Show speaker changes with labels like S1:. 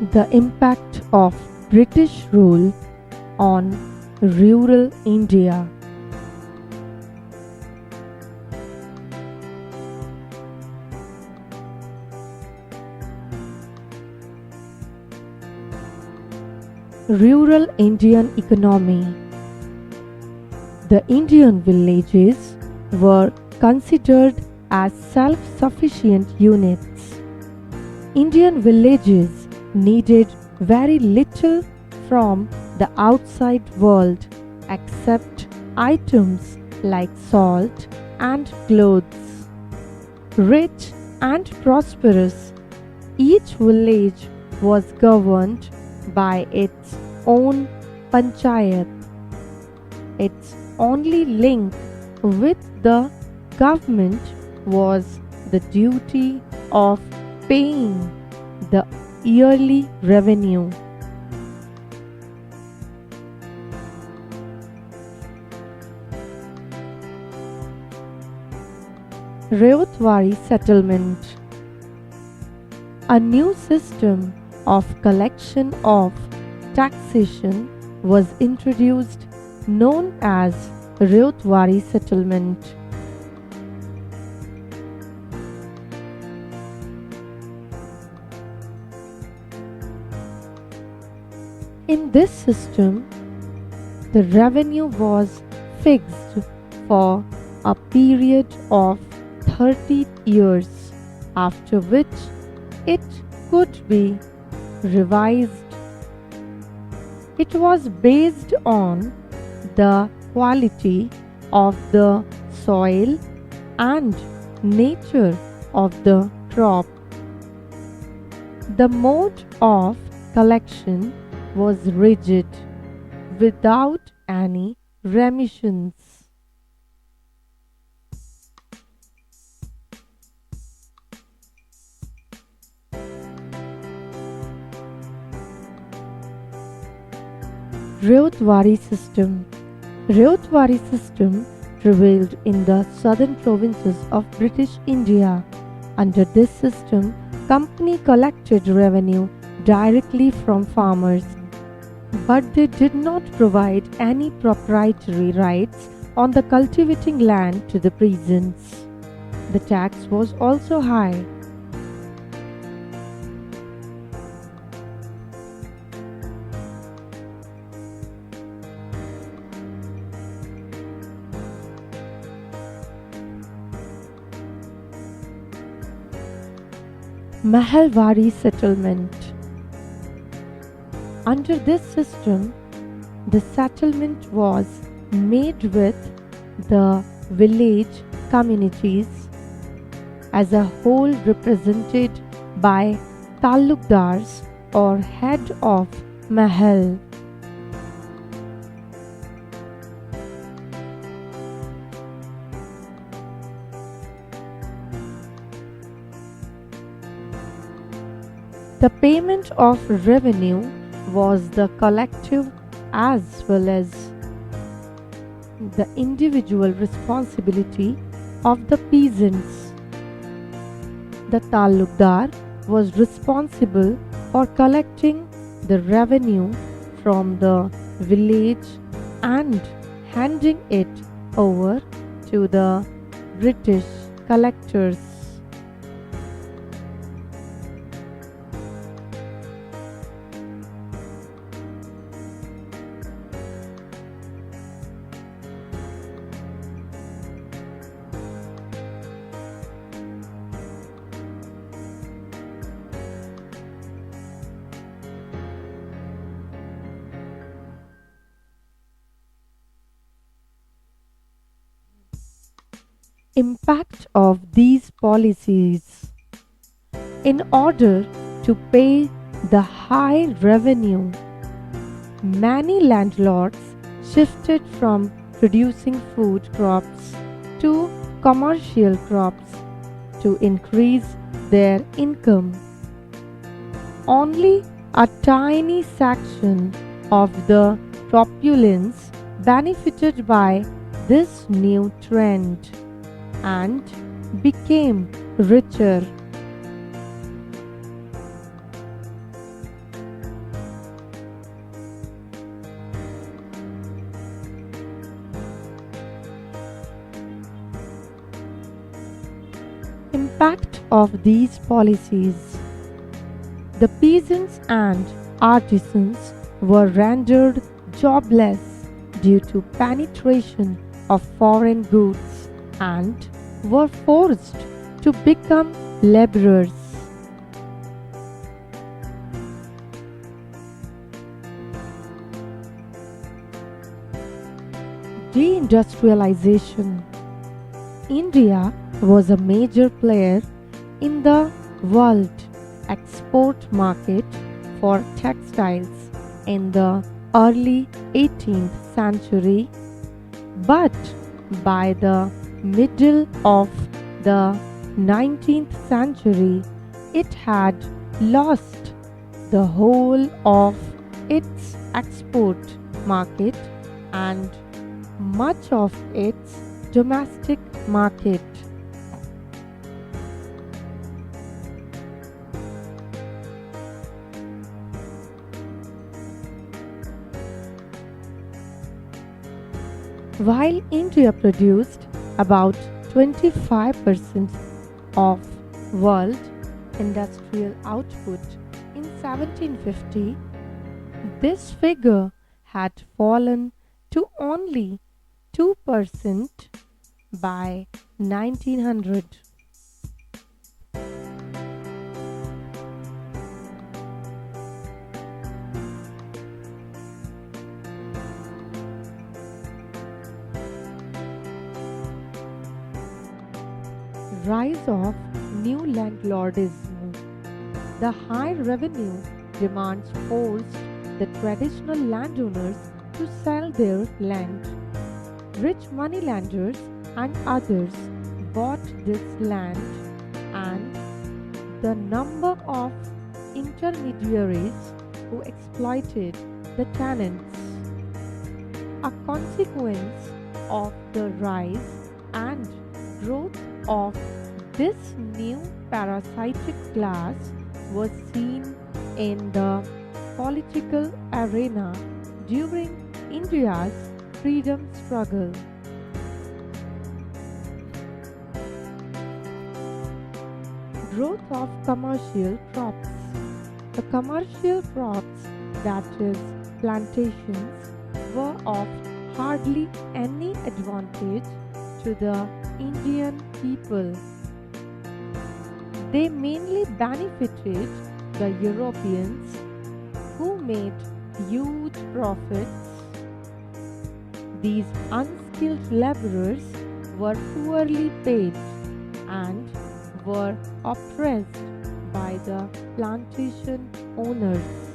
S1: The impact of British rule on rural India. Rural Indian economy. The Indian villages were considered as self-sufficient units. Indian villages needed very little from the outside world except items like salt and clothes. Rich and prosperous, each village was governed by its own panchayat. Its only link with the government was the duty of paying the yearly revenue. RYOTWARI settlement. A new system of collection of taxation was introduced known as RYOTWARI settlement. In this system, the revenue was fixed for a period of 30 years, after which it could be revised. It was based on the quality of the soil and nature of the crop. The mode of collection was rigid, without any remissions. RYOTWARI system. RYOTWARI system prevailed in the southern provinces of British India. Under this system, company collected revenue directly from farmers, but they did not provide any proprietary rights on the cultivating land to the peasants. The tax was also high. MAHALWARI settlement. Under this system, the settlement was made with the village communities as a whole, represented by talukdars or head of mahal. The payment of revenue was the collective as well as the individual responsibility of the peasants. The talukdar was responsible for collecting the revenue from the village and handing it over to the British collectors. Impact of these policies. In order to pay the high revenue, many landlords shifted from producing food crops to commercial crops to increase their income. Only a tiny section of the populace benefited by this new trend and became richer. impact of these policies. The peasants and artisans were rendered jobless due to penetration of foreign goods and were forced to become laborers. Deindustrialization. India was a major player in the world export market for textiles in the early 18th century, but by the middle of the 19th century, it had lost the whole of its export market and much of its domestic market. While India produced about 25% of world industrial output in 1750, this figure had fallen to only 2% by 1900. Rise of new landlordism. The high revenue demands forced the traditional landowners to sell their land. Rich moneylenders and others bought this land, and the number of intermediaries who exploited the tenants. A consequence of the rise and growth of this new parasitic class was seen in the political arena during India's freedom struggle. Growth of commercial crops. The commercial crops, that is, plantations, were of hardly any advantage to the Indian people. They mainly benefited the Europeans, who made huge profits. These unskilled laborers were poorly paid and were oppressed by the plantation owners.